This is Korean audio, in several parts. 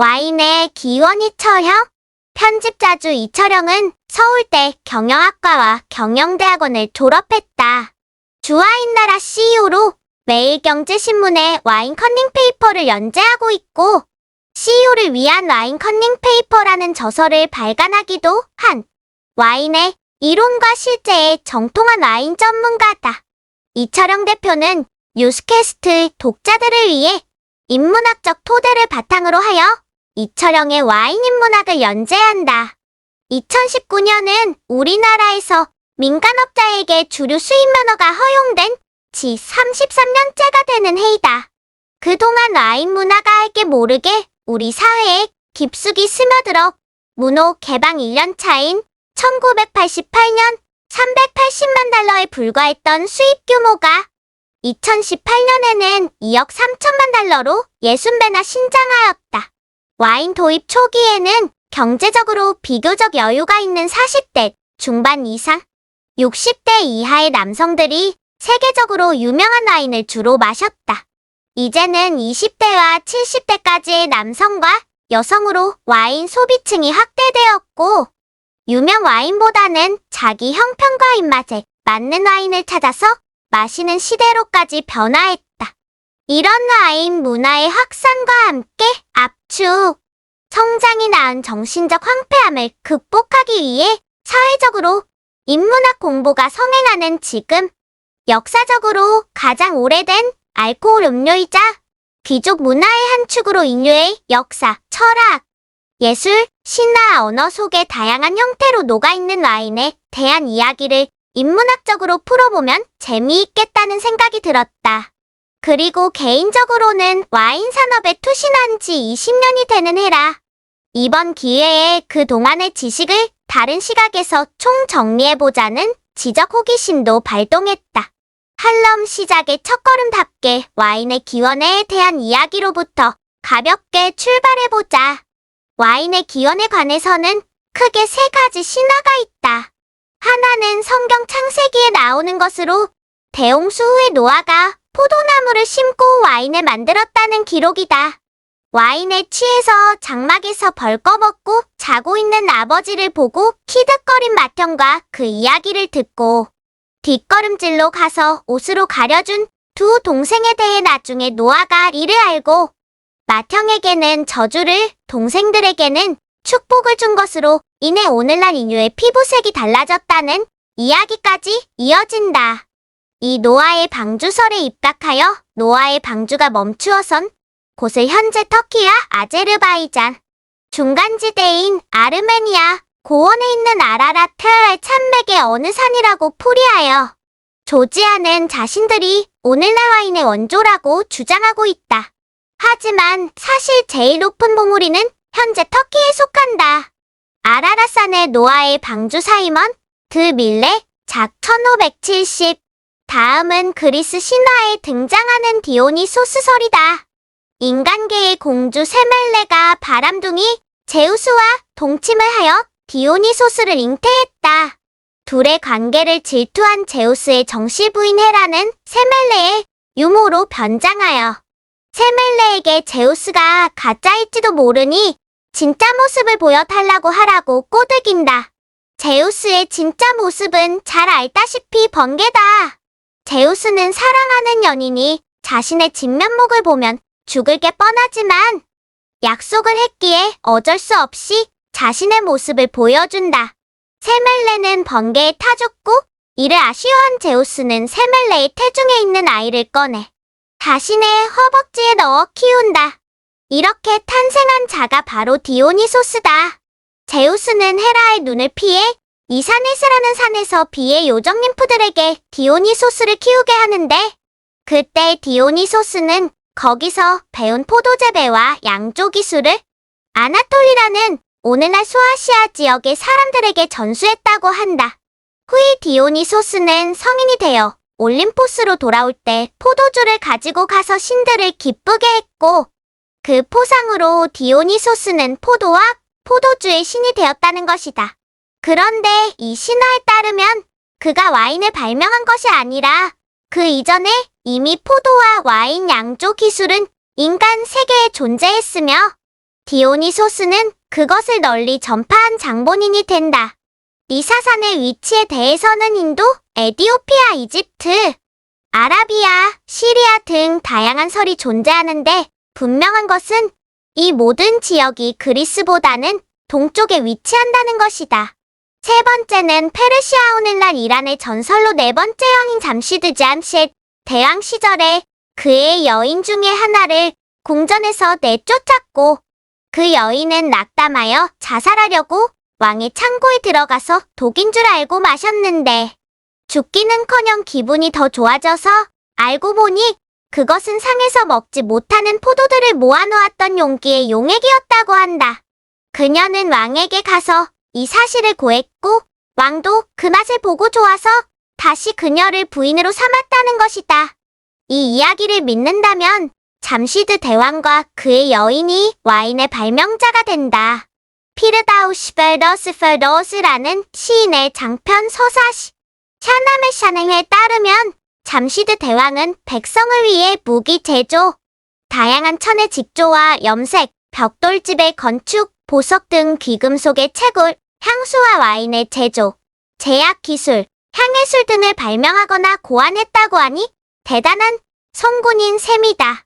와인의 기원 이철형? 편집자주 이철형은 서울대 경영학과와 경영대학원을 졸업했다. 주와인나라 CEO로 매일경제신문에 와인 컨닝 페이퍼를 연재하고 있고 CEO를 위한 와인 컨닝 페이퍼라는 저서를 발간하기도 한 와인의 이론과 실제의 정통한 와인 전문가다. 이철형 대표는 뉴스캐스트 독자들을 위해 인문학적 토대를 바탕으로 하여 이철형의 와인 인문학을 연재한다. 2019년은 우리나라에서 민간업자에게 주류 수입 면허가 허용된 지 33년째가 되는 해이다. 그동안 와인 문화가 알게 모르게 우리 사회에 깊숙이 스며들어 문호 개방 1년 차인 1988년 380만 달러에 불과했던 수입 규모가 2018년에는 2억 3천만 달러로 60배나 신장하였다. 와인 도입 초기에는 경제적으로 비교적 여유가 있는 40대 중반 이상, 60대 이하의 남성들이 세계적으로 유명한 와인을 주로 마셨다. 이제는 20대와 70대까지의 남성과 여성으로 와인 소비층이 확대되었고, 유명 와인보다는 자기 형편과 입맛에 맞는 와인을 찾아서 마시는 시대로까지 변화했다. 이런 와인 문화의 확산과 함께 압축, 성장이 낳은 정신적 황폐함을 극복하기 위해 사회적으로 인문학 공부가 성행하는 지금, 역사적으로 가장 오래된 알코올 음료이자 귀족 문화의 한 축으로 인류의 역사, 철학, 예술, 신화, 언어 속의 다양한 형태로 녹아있는 와인에 대한 이야기를 인문학적으로 풀어보면 재미있겠다는 생각이 들었다. 그리고 개인적으로는 와인 산업에 투신한 지 20년이 되는 해라. 이번 기회에 그동안의 지식을 다른 시각에서 총정리해보자는 지적 호기심도 발동했다. 할럼 시작의 첫걸음답게 와인의 기원에 대한 이야기로부터 가볍게 출발해보자. 와인의 기원에 관해서는 크게 세 가지 신화가 있다. 하나는 성경 창세기에 나오는 것으로 대홍수 후에 노아가 포도나무를 심고 와인을 만들었다는 기록이다. 와인에 취해서 장막에서 벌꺼벗고 자고 있는 아버지를 보고 키득거린 맏형과 그 이야기를 듣고 뒷걸음질로 가서 옷으로 가려준 두 동생에 대해 나중에 노아가 이를 알고 맏형에게는 저주를, 동생들에게는 축복을 준 것으로 인해 오늘날 인류의 피부색이 달라졌다는 이야기까지 이어진다. 이 노아의 방주설에 입각하여 노아의 방주가 멈추어선 곳을 현재 터키와 아제르바이잔, 중간지대인 아르메니아, 고원에 있는 아라라트의 산맥의 어느 산이라고 풀이하여 조지아는 자신들이 오늘날 와인의 원조라고 주장하고 있다. 하지만 사실 제일 높은 봉우리는 현재 터키에 속한다. 아라라산의 노아의 방주 사이먼, 드 밀레, 작 1570. 다음은 그리스 신화에 등장하는 디오니소스설이다. 인간계의 공주 세멜레가 바람둥이 제우스와 동침을 하여 디오니소스를 잉태했다. 둘의 관계를 질투한 제우스의 정실부인 헤라는 세멜레의 유모로 변장하여 세멜레에게 제우스가 가짜일지도 모르니 진짜 모습을 보여달라고 하라고 꼬드긴다. 제우스의 진짜 모습은 잘 알다시피 번개다. 제우스는 사랑하는 연인이 자신의 진면목을 보면 죽을 게 뻔하지만 약속을 했기에 어쩔 수 없이 자신의 모습을 보여준다. 세멜레는 번개에 타 죽고 이를 아쉬워한 제우스는 세멜레의 태중에 있는 아이를 꺼내 자신의 허벅지에 넣어 키운다. 이렇게 탄생한 자가 바로 디오니소스다. 제우스는 헤라의 눈을 피해 이사네스라는 산에서 비의 요정 ним프들에게 디오니소스를 키우게 하는데 그때 디오니소스는 거기서 배운 포도 재배와 양조 기술을 아나톨리라는 오늘날 소아시아 지역의 사람들에게 전수했다고 한다. 후이 디오니소스는 성인이 되어 올림포스로 돌아올 때 포도주를 가지고 가서 신들을 기쁘게 했고 그 포상으로 디오니소스는 포도와 포도주의 신이 되었다는 것이다. 그런데 이 신화에 따르면 그가 와인을 발명한 것이 아니라 그 이전에 이미 포도와 와인 양조 기술은 인간 세계에 존재했으며 디오니소스는 그것을 널리 전파한 장본인이 된다. 이 사산의 위치에 대해서는 인도, 에디오피아, 이집트, 아라비아, 시리아 등 다양한 설이 존재하는데 분명한 것은 이 모든 지역이 그리스보다는 동쪽에 위치한다는 것이다. 세 번째는 페르시아 오늘날 이란의 전설로 네 번째 왕인 잠시드 잠실 대왕 시절에 그의 여인 중에 하나를 궁전에서 내쫓았고 그 여인은 낙담하여 자살하려고 왕의 창고에 들어가서 독인 줄 알고 마셨는데 죽기는커녕 기분이 더 좋아져서 알고 보니 그것은 상에서 먹지 못하는 포도들을 모아놓았던 용기의 용액이었다고 한다. 그녀는 왕에게 가서 이 사실을 고했고 왕도 그 맛을 보고 좋아서 다시 그녀를 부인으로 삼았다는 것이다. 이 이야기를 믿는다면 잠시드 대왕과 그의 여인이 와인의 발명자가 된다. 피르다우시 페더스라는 시인의 장편 서사시 샤나메 샤냉에 따르면 잠시드 대왕은 백성을 위해 무기 제조, 다양한 천의 직조와 염색, 벽돌집의 건축, 보석 등 귀금속의 채굴, 향수와 와인의 제조, 제약 기술, 향예술 등을 발명하거나 고안했다고 하니 대단한 성군인 셈이다.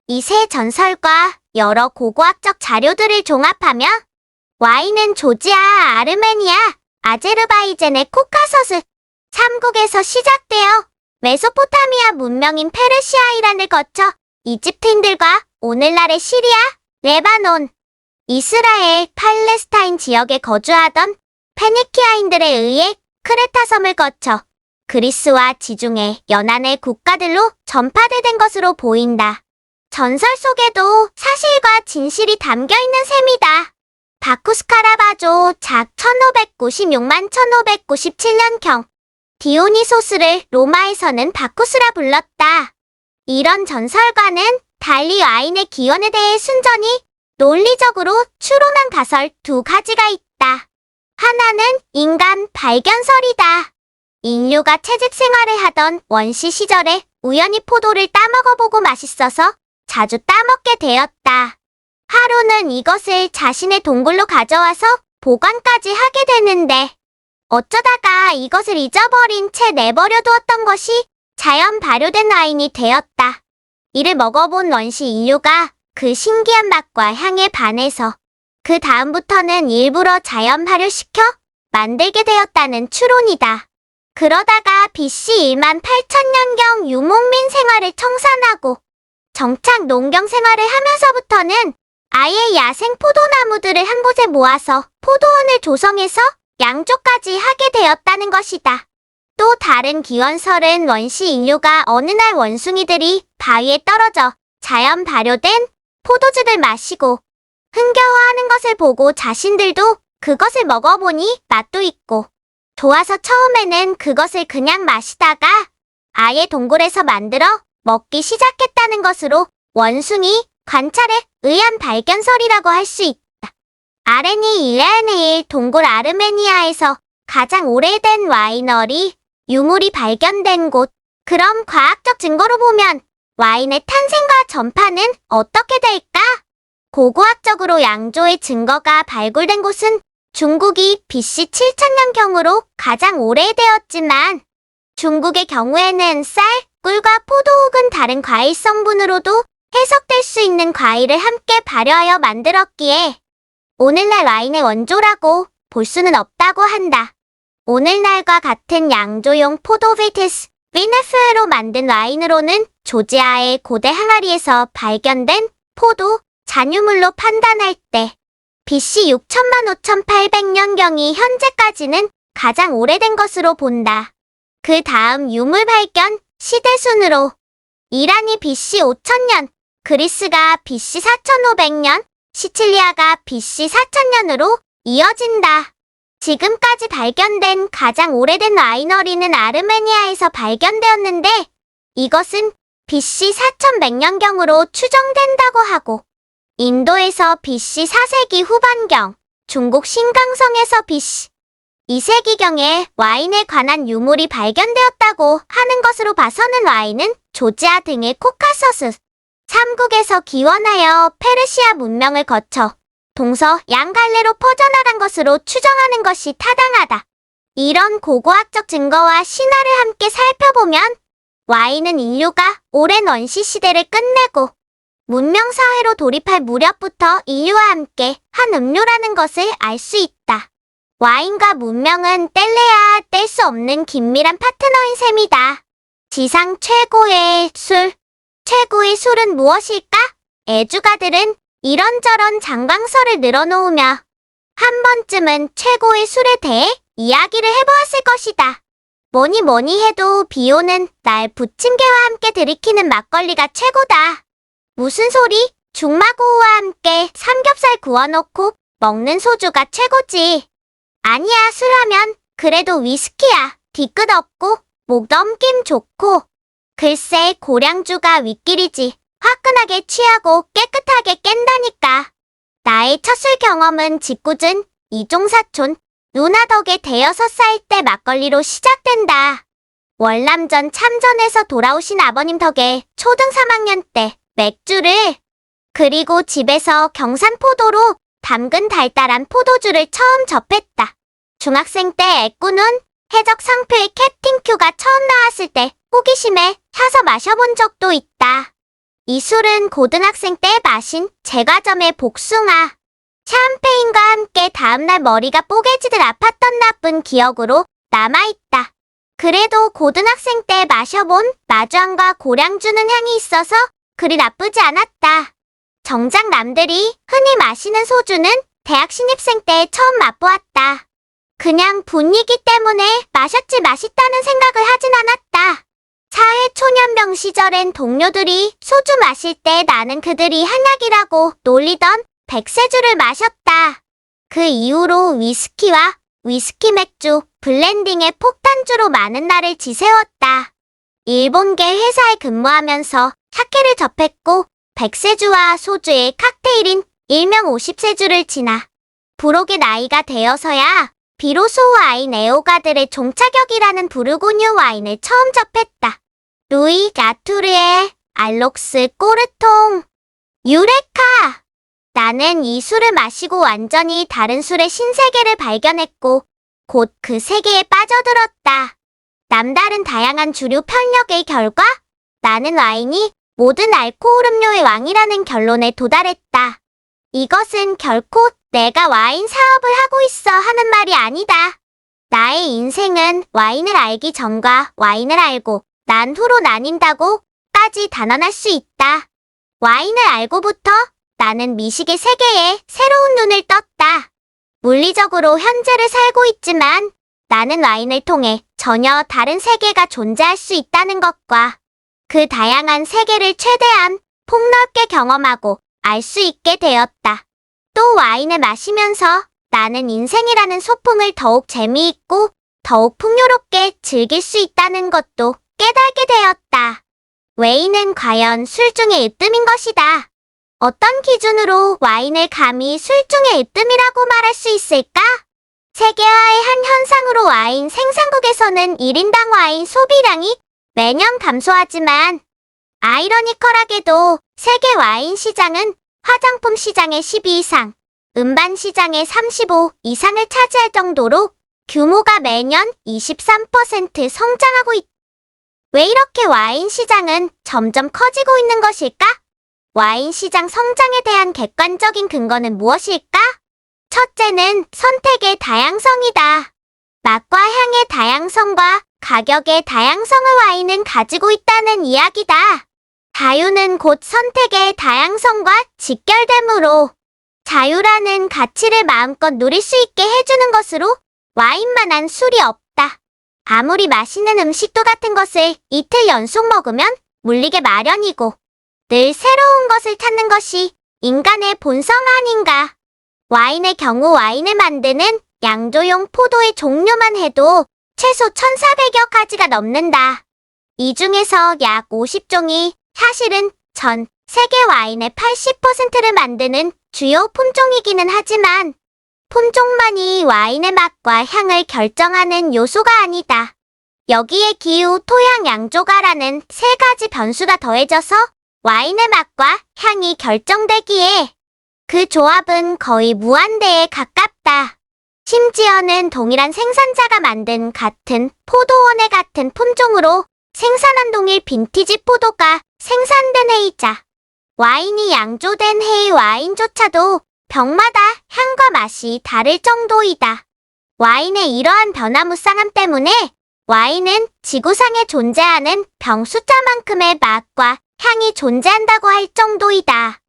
이 세 전설과 여러 고고학적 자료들을 종합하며 와인은 조지아, 아르메니아, 아제르바이잔의 코카서스 3국에서 시작되어 메소포타미아 문명인 페르시아 이란을 거쳐 이집트인들과 오늘날의 시리아, 레바논, 이스라엘, 팔레스타인 지역에 거주하던 페니키아인들에 의해 크레타 섬을 거쳐 그리스와 지중해 연안의 국가들로 전파된 것으로 보인다. 전설 속에도 사실과 진실이 담겨있는 셈이다. 바쿠스 카라바조 작 1596만 1597년경 디오니소스를 로마에서는 바쿠스라 불렀다. 이런 전설과는 달리 와인의 기원에 대해 순전히 논리적으로 추론한 가설 두 가지가 있다. 하나는 인간 발견설이다. 인류가 채집 생활을 하던 원시 시절에 우연히 포도를 따먹어보고 맛있어서 자주 따먹게 되었다. 하루는 이것을 자신의 동굴로 가져와서 보관까지 하게 되는데 어쩌다가 이것을 잊어버린 채 내버려 두었던 것이 자연 발효된 와인이 되었다. 이를 먹어본 원시 인류가 그 신기한 맛과 향에 반해서 그 다음부터는 일부러 자연 발효시켜 만들게 되었다는 추론이다. 그러다가 BC 1만 8천년경 유목민 생활을 청산하고 정착 농경 생활을 하면서부터는 아예 야생 포도나무들을 한 곳에 모아서 포도원을 조성해서 양조까지 하게 되었다는 것이다. 또 다른 기원설은 원시 인류가 어느 날 원숭이들이 바위에 떨어져 자연 발효된 포도즙을 마시고 흥겨워하는 것을 보고 자신들도 그것을 먹어보니 맛도 있고 좋아서 처음에는 그것을 그냥 마시다가 아예 동굴에서 만들어 먹기 시작했다는 것으로 원숭이 관찰에 의한 발견설이라고 할 수 있다. 아레니 일레네일 동굴 아르메니아에서 가장 오래된 와이너리 유물이 발견된 곳. 그럼 과학적 증거로 보면 와인의 탄생과 전파는 어떻게 될까? 고고학적으로 양조의 증거가 발굴된 곳은 중국이 BC 7000년경으로 가장 오래되었지만 중국의 경우에는 쌀, 꿀과 포도 혹은 다른 과일 성분으로도 해석될 수 있는 과일을 함께 발효하여 만들었기에 오늘날 와인의 원조라고 볼 수는 없다고 한다. 오늘날과 같은 양조용 포도비테스, 비네프로 만든 와인으로는 조지아의 고대 항아리에서 발견된 포도, 잔유물로 판단할 때 BC 6천만 5800년경이 현재까지는 가장 오래된 것으로 본다. 그 다음 유물 발견 시대 순으로 이란이 BC 5000년, 그리스가 BC 4500년, 시칠리아가 BC 4000년으로 이어진다. 지금까지 발견된 가장 오래된 와이너리는 아르메니아에서 발견되었는데 이것은 BC 4100년경으로 추정된다고 하고 인도에서 BC 4세기 후반경, 중국 신강성에서 BC 2세기경에 와인에 관한 유물이 발견되었다고 하는 것으로 봐서는 와인은 조지아 등의 코카서스 3국에서 기원하여 페르시아 문명을 거쳐 동서 양갈래로 퍼져나간 것으로 추정하는 것이 타당하다. 이런 고고학적 증거와 신화를 함께 살펴보면 와인은 인류가 오랜 원시 시대를 끝내고 문명사회로 돌입할 무렵부터 인류와 함께 한 음료라는 것을 알 수 있다. 와인과 문명은 뗄래야 뗄 수 없는 긴밀한 파트너인 셈이다. 지상 최고의 술. 최고의 술은 무엇일까? 애주가들은 이런저런 장광설을 늘어놓으며 한 번쯤은 최고의 술에 대해 이야기를 해보았을 것이다. 뭐니 해도 비오는 날 부침개와 함께 들이키는 막걸리가 최고다. 무슨 소리? 중마고우와 함께 삼겹살 구워놓고 먹는 소주가 최고지. 아니야, 술하면 그래도 위스키야. 뒤끝 없고 목 넘김 좋고. 글쎄, 고량주가 윗길이지. 화끈하게 취하고 깨끗하게 깬다니까. 나의 첫 술 경험은 짓궂은 이종사촌 누나 덕에 대여섯 살 때 막걸리로 시작된다. 월남전 참전에서 돌아오신 아버님 덕에 초등 3학년 때 맥주를, 그리고 집에서 경산포도로 담근 달달한 포도주를 처음 접했다. 중학생 때 애꾸눈 해적 상표의 캡틴 큐가 처음 나왔을 때 호기심에 사서 마셔본 적도 있다. 이 술은 고등학생 때 마신 제과점의 복숭아 샴페인과 함께 다음날 머리가 뽀개지듯 아팠던 나쁜 기억으로 남아있다. 그래도 고등학생 때 마셔본 마주황과 고량주는 향이 있어서 그리 나쁘지 않았다. 정작 남들이 흔히 마시는 소주는 대학 신입생 때 처음 맛보았다. 그냥 분위기 때문에 마셨지 맛있다는 생각을 하진 않았다. 사회 초년병 시절엔 동료들이 소주 마실 때 나는 그들이 한약이라고 놀리던 백세주를 마셨다. 그 이후로 위스키와 위스키 맥주, 블렌딩의 폭탄주로 많은 날을 지새웠다. 일본계 회사에 근무하면서 사케를 접했고 백세주와 소주의 칵테일인 일명 50세주를 지나 부록의 나이가 되어서야 비로소 와인 애호가들의 종차격이라는 부르고뉴 와인을 처음 접했다. 루이 라투르의 알록스 꼬르통. 유레카! 나는 이 술을 마시고 완전히 다른 술의 신세계를 발견했고 곧 그 세계에 빠져들었다. 남다른 다양한 주류 편력의 결과 나는 와인이 모든 알코올 음료의 왕이라는 결론에 도달했다. 이것은 결코 내가 와인 사업을 하고 있어 하는 말이 아니다. 나의 인생은 와인을 알기 전과 와인을 알고 난 후로 나뉜다고까지 단언할 수 있다. 와인을 알고부터 나는 미식의 세계에 새로운 눈을 떴다. 물리적으로 현재를 살고 있지만 나는 와인을 통해 전혀 다른 세계가 존재할 수 있다는 것과 그 다양한 세계를 최대한 폭넓게 경험하고 알 수 있게 되었다. 또 와인을 마시면서 나는 인생이라는 소풍을 더욱 재미있고 더욱 풍요롭게 즐길 수 있다는 것도 깨닫게 되었다. 와인은 과연 술 중의 으뜸인 것이다. 어떤 기준으로 와인을 감히 술 중의 으뜸이라고 말할 수 있을까? 세계화의 한 현상으로 와인 생산국에서는 1인당 와인 소비량이 매년 감소하지만 아이러니컬하게도 세계 와인 시장은 화장품 시장의 12 이상, 음반 시장의 35 이상을 차지할 정도로 규모가 매년 23% 성장하고 있다. 왜 이렇게 와인 시장은 점점 커지고 있는 것일까? 와인 시장 성장에 대한 객관적인 근거는 무엇일까? 첫째는 선택의 다양성이다. 맛과 향의 다양성과 가격의 다양성을 와인은 가지고 있다는 이야기다. 자유는 곧 선택의 다양성과 직결되므로 자유라는 가치를 마음껏 누릴 수 있게 해주는 것으로 와인만한 술이 없다. 아무리 맛있는 음식도 같은 것을 이틀 연속 먹으면 물리게 마련이고 늘 새로운 것을 찾는 것이 인간의 본성 아닌가. 와인의 경우 와인을 만드는 양조용 포도의 종류만 해도 최소 1,400여 가지가 넘는다. 이 중에서 약 50종이 사실은 전 세계 와인의 80%를 만드는 주요 품종이기는 하지만 품종만이 와인의 맛과 향을 결정하는 요소가 아니다. 여기에 기후, 토양, 양조가라는 세 가지 변수가 더해져서 와인의 맛과 향이 결정되기에 그 조합은 거의 무한대에 가깝다. 심지어는 동일한 생산자가 만든 같은 포도원의 같은 품종으로 생산한 동일 빈티지 포도가 생산된 해이자 와인이 양조된 해의 와인조차도 병마다 향과 맛이 다를 정도이다. 와인의 이러한 변화무쌍함 때문에 와인은 지구상에 존재하는 병 숫자만큼의 맛과 향이 존재한다고 할 정도이다.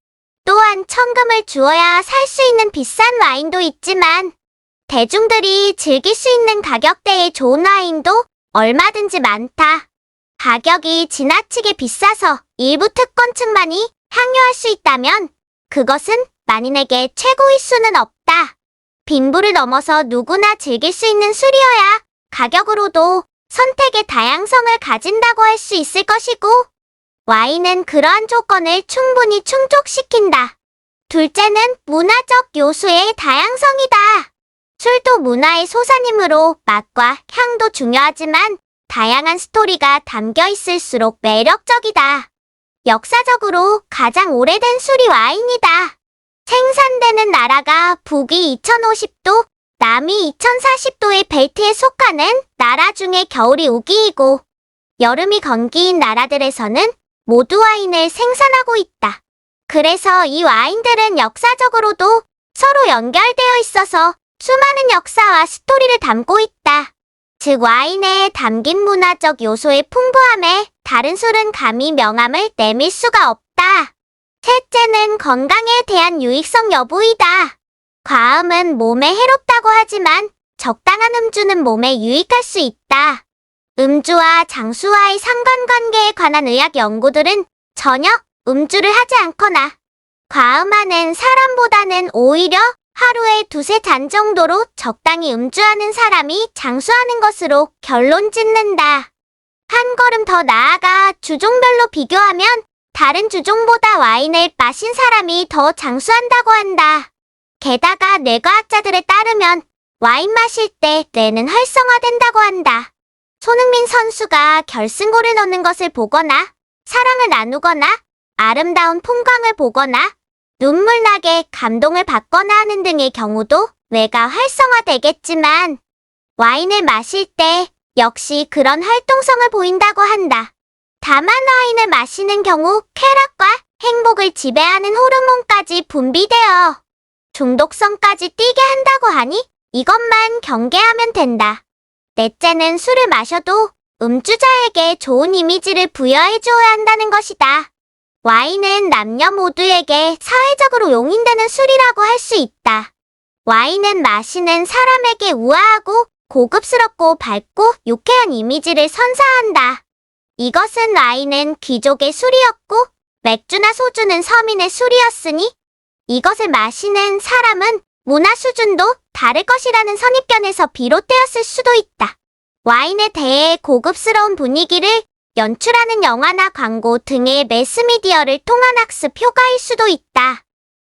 또한 천금을 주어야 살 수 있는 비싼 와인도 있지만 대중들이 즐길 수 있는 가격대의 좋은 와인도 얼마든지 많다. 가격이 지나치게 비싸서 일부 특권층만이 향유할 수 있다면 그것은 만인에게 최고일 수는 없다. 빈부를 넘어서 누구나 즐길 수 있는 술이어야 가격으로도 선택의 다양성을 가진다고 할 수 있을 것이고 와인은 그러한 조건을 충분히 충족시킨다. 둘째는 문화적 요소의 다양성이다. 술도 문화의 소산이므로 맛과 향도 중요하지만 다양한 스토리가 담겨 있을수록 매력적이다. 역사적으로 가장 오래된 술이 와인이다. 생산되는 나라가 북위 2050도, 남위 2040도의 벨트에 속하는 나라 중에 겨울이 우기이고 여름이 건기인 나라들에서는 모두 와인을 생산하고 있다. 그래서 이 와인들은 역사적으로도 서로 연결되어 있어서 수많은 역사와 스토리를 담고 있다. 즉 와인에 담긴 문화적 요소의 풍부함에 다른 술은 감히 명함을 내밀 수가 없다. 셋째는 건강에 대한 유익성 여부이다. 과음은 몸에 해롭다고 하지만 적당한 음주는 몸에 유익할 수 있다. 음주와 장수와의 상관관계에 관한 의학 연구들은 전혀 음주를 하지 않거나 과음하는 사람보다는 오히려 하루에 두세 잔 정도로 적당히 음주하는 사람이 장수하는 것으로 결론 짓는다. 한 걸음 더 나아가 주종별로 비교하면 다른 주종보다 와인을 마신 사람이 더 장수한다고 한다. 게다가 뇌과학자들에 따르면 와인 마실 때 뇌는 활성화된다고 한다. 손흥민 선수가 결승골을 넣는 것을 보거나 사랑을 나누거나 아름다운 풍광을 보거나 눈물 나게 감동을 받거나 하는 등의 경우도 뇌가 활성화되겠지만 와인을 마실 때 역시 그런 활동성을 보인다고 한다. 다만 와인을 마시는 경우 쾌락과 행복을 지배하는 호르몬까지 분비되어 중독성까지 띠게 한다고 하니 이것만 경계하면 된다. 넷째는 술을 마셔도 음주자에게 좋은 이미지를 부여해줘야 한다는 것이다. 와인은 남녀 모두에게 사회적으로 용인되는 술이라고 할 수 있다. 와인은 마시는 사람에게 우아하고 고급스럽고 밝고 유쾌한 이미지를 선사한다. 이것은 와인은 귀족의 술이었고 맥주나 소주는 서민의 술이었으니 이것을 마시는 사람은 문화 수준도 다를 것이라는 선입견에서 비롯되었을 수도 있다. 와인에 대해 고급스러운 분위기를 연출하는 영화나 광고 등의 매스미디어를 통한 학습 효과일 수도 있다.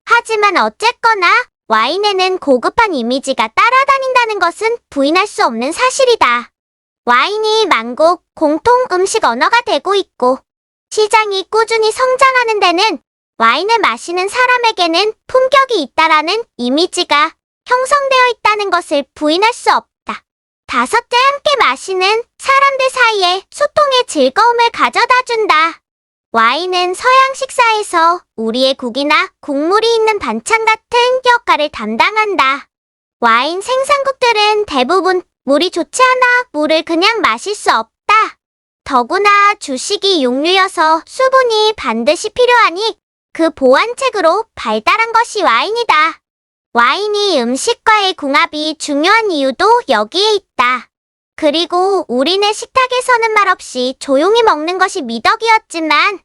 하지만 어쨌거나 와인에는 고급한 이미지가 따라다닌다는 것은 부인할 수 없는 사실이다. 와인이 만국 공통 음식 언어가 되고 있고 시장이 꾸준히 성장하는 데는 와인을 마시는 사람에게는 품격이 있다라는 이미지가 형성되어 있다는 것을 부인할 수 없다. 다섯째, 함께 마시는 사람들 사이에 소통의 즐거움을 가져다 준다. 와인은 서양 식사에서 우리의 국이나 국물이 있는 반찬 같은 역할을 담당한다. 와인 생산국들은 대부분 물이 좋지 않아 물을 그냥 마실 수 없다. 더구나 주식이 육류여서 수분이 반드시 필요하니 그 보완책으로 발달한 것이 와인이다. 와인이 음식과의 궁합이 중요한 이유도 여기에 있다. 그리고 우리네 식탁에서는 말없이 조용히 먹는 것이 미덕이었지만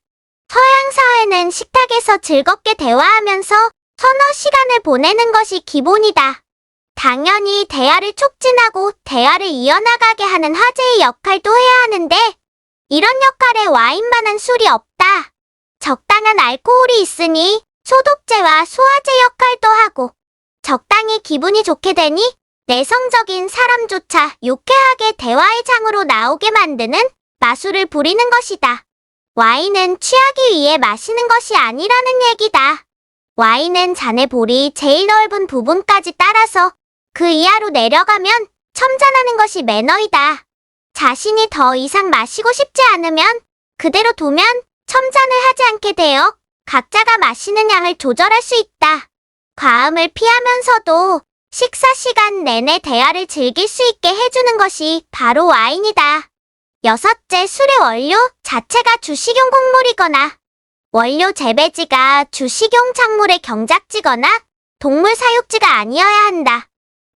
서양 사회는 식탁에서 즐겁게 대화하면서 서너 시간을 보내는 것이 기본이다. 당연히 대화를 촉진하고 대화를 이어나가게 하는 화제의 역할도 해야 하는데 이런 역할에 와인만한 술이 없다. 적당한 알코올이 있으니 소독제와 소화제 역할도 하고 적당히 기분이 좋게 되니 내성적인 사람조차 유쾌하게 대화의 장으로 나오게 만드는 마술을 부리는 것이다. 와인은 취하기 위해 마시는 것이 아니라는 얘기다. 와인은 잔의 볼이 제일 넓은 부분까지 따라서 그 이하로 내려가면 첨잔하는 것이 매너이다. 자신이 더 이상 마시고 싶지 않으면 그대로 두면 첨잔을 하지 않게 되어 각자가 마시는 양을 조절할 수 있다. 과음을 피하면서도 식사 시간 내내 대화를 즐길 수 있게 해주는 것이 바로 와인이다. 여섯째, 술의 원료 자체가 주식용 곡물이거나 원료 재배지가 주식용 작물의 경작지거나 동물 사육지가 아니어야 한다.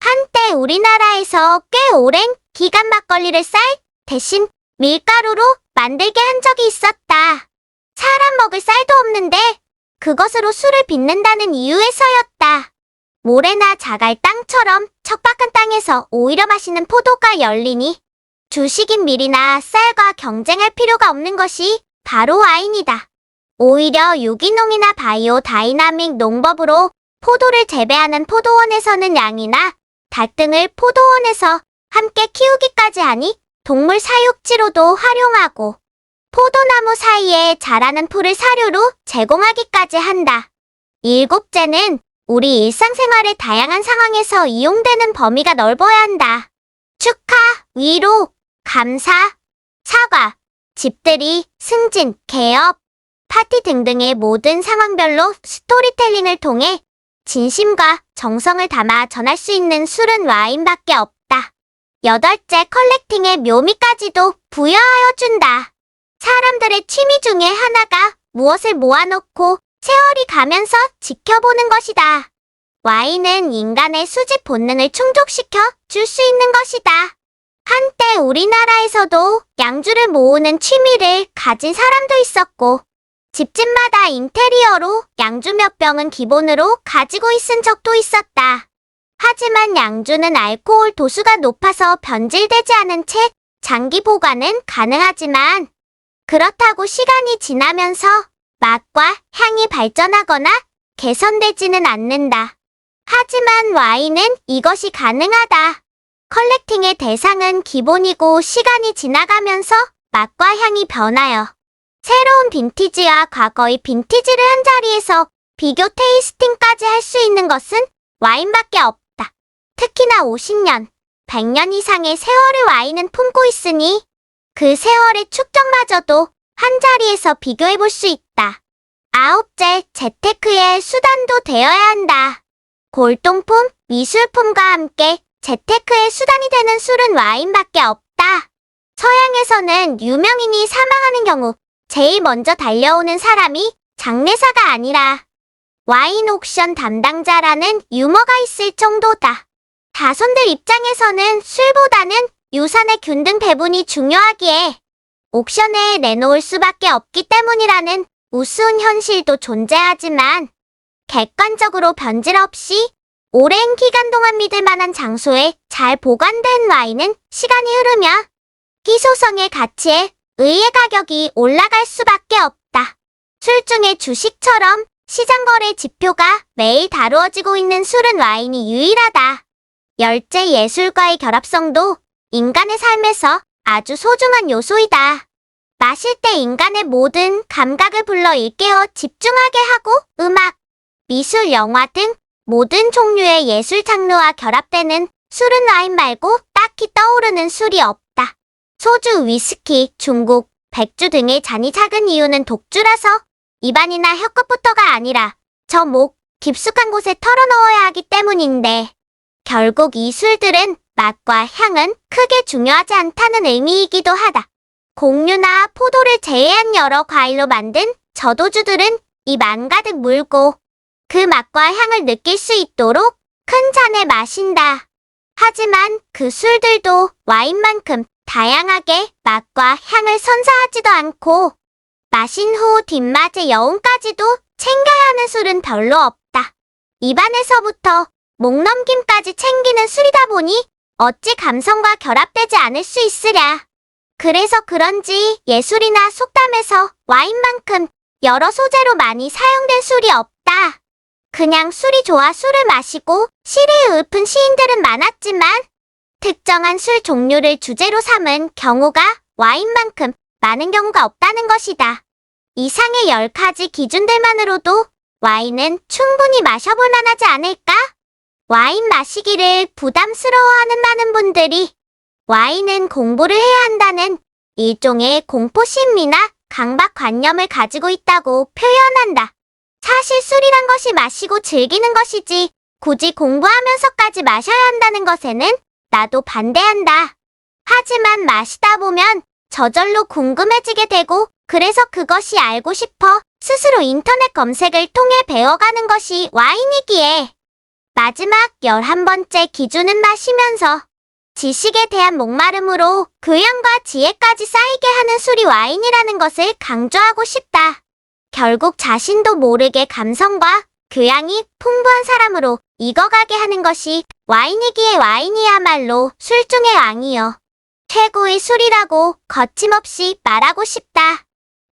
한때 우리나라에서 꽤 오랜 기간 막걸리를 쌀 대신 밀가루로 만들게 한 적이 있었다. 사람 먹을 쌀도 없는데 그것으로 술을 빚는다는 이유에서였다. 모래나 자갈 땅처럼 척박한 땅에서 오히려 마시는 포도가 열리니 주식인 밀이나 쌀과 경쟁할 필요가 없는 것이 바로 와인이다. 오히려 유기농이나 바이오 다이나믹 농법으로 포도를 재배하는 포도원에서는 양이나 닭 등을 포도원에서 함께 키우기까지 하니 동물 사육지로도 활용하고 포도나무 사이에 자라는 풀을 사료로 제공하기까지 한다. 일곱째는 우리 일상생활의 다양한 상황에서 이용되는 범위가 넓어야 한다. 축하, 위로, 감사, 사과, 집들이, 승진, 개업, 파티 등등의 모든 상황별로 스토리텔링을 통해 진심과 정성을 담아 전할 수 있는 술은 와인밖에 없다. 여덟째, 컬렉팅의 묘미까지도 부여하여 준다. 사람들의 취미 중에 하나가 무엇을 모아놓고 세월이 가면서 지켜보는 것이다. 와인은 인간의 수집 본능을 충족시켜 줄 수 있는 것이다. 한때 우리나라에서도 양주를 모으는 취미를 가진 사람도 있었고 집집마다 인테리어로 양주 몇 병은 기본으로 가지고 있은 적도 있었다. 하지만 양주는 알코올 도수가 높아서 변질되지 않은 채 장기 보관은 가능하지만 그렇다고 시간이 지나면서 맛과 향이 발전하거나 개선되지는 않는다. 하지만 와인은 이것이 가능하다. 컬렉팅의 대상은 기본이고 시간이 지나가면서 맛과 향이 변하여 새로운 빈티지와 과거의 빈티지를 한자리에서 비교 테이스팅까지 할 수 있는 것은 와인밖에 없다. 특히나 50년, 100년 이상의 세월의 와인은 품고 있으니 그 세월의 축적마저도 한자리에서 비교해 볼 수 있다. 아홉째, 재테크의 수단도 되어야 한다. 골동품, 미술품과 함께 재테크의 수단이 되는 술은 와인밖에 없다. 서양에서는 유명인이 사망하는 경우 제일 먼저 달려오는 사람이 장례사가 아니라 와인 옥션 담당자라는 유머가 있을 정도다. 자손들 입장에서는 술보다는 유산의 균등 배분이 중요하기에 옥션에 내놓을 수밖에 없기 때문이라는 우스운 현실도 존재하지만 객관적으로 변질 없이 오랜 기간 동안 믿을 만한 장소에 잘 보관된 와인은 시간이 흐르며 희소성의 가치에 의해 가격이 올라갈 수밖에 없다. 술 중에 주식처럼 시장거래 지표가 매일 다루어지고 있는 술은 와인이 유일하다. 열째, 예술과의 결합성도 인간의 삶에서 아주 소중한 요소이다. 마실 때 인간의 모든 감각을 불러 일깨워 집중하게 하고 음악, 미술, 영화 등 모든 종류의 예술 장르와 결합되는 술은 와인 말고 딱히 떠오르는 술이 없다. 소주, 위스키, 중국, 백주 등의 잔이 작은 이유는 독주라서 입안이나 혀끝부터가 아니라 저 목 깊숙한 곳에 털어넣어야 하기 때문인데 결국 이 술들은 맛과 향은 크게 중요하지 않다는 의미이기도 하다. 곡류나 포도를 제외한 여러 과일로 만든 저도주들은 입 안 가득 물고 그 맛과 향을 느낄 수 있도록 큰 잔에 마신다. 하지만 그 술들도 와인만큼 다양하게 맛과 향을 선사하지도 않고 마신 후 뒷맛의 여운까지도 챙겨야 하는 술은 별로 없다. 입안에서부터 목 넘김까지 챙기는 술이다 보니 어찌 감성과 결합되지 않을 수 있으랴. 그래서 그런지 예술이나 속담에서 와인만큼 여러 소재로 많이 사용된 술이 없다. 그냥 술이 좋아 술을 마시고 시리에 읊은 시인들은 많았지만 특정한 술 종류를 주제로 삼은 경우가 와인만큼 많은 경우가 없다는 것이다. 이상의 10가지 기준들만으로도 와인은 충분히 마셔볼 만하지 않을까? 와인 마시기를 부담스러워하는 많은 분들이 와인은 공부를 해야 한다는 일종의 공포심리나 강박관념을 가지고 있다고 표현한다. 사실 술이란 것이 마시고 즐기는 것이지 굳이 공부하면서까지 마셔야 한다는 것에는 나도 반대한다. 하지만 마시다 보면 저절로 궁금해지게 되고 그래서 그것이 알고 싶어 스스로 인터넷 검색을 통해 배워가는 것이 와인이기에 마지막 11번째 기준은 마시면서 지식에 대한 목마름으로 교양과 지혜까지 쌓이게 하는 술이 와인이라는 것을 강조하고 싶다. 결국 자신도 모르게 감성과 교양이 풍부한 사람으로 익어가게 하는 것이 와인이기에 와인이야말로 술 중의 왕이여 최고의 술이라고 거침없이 말하고 싶다.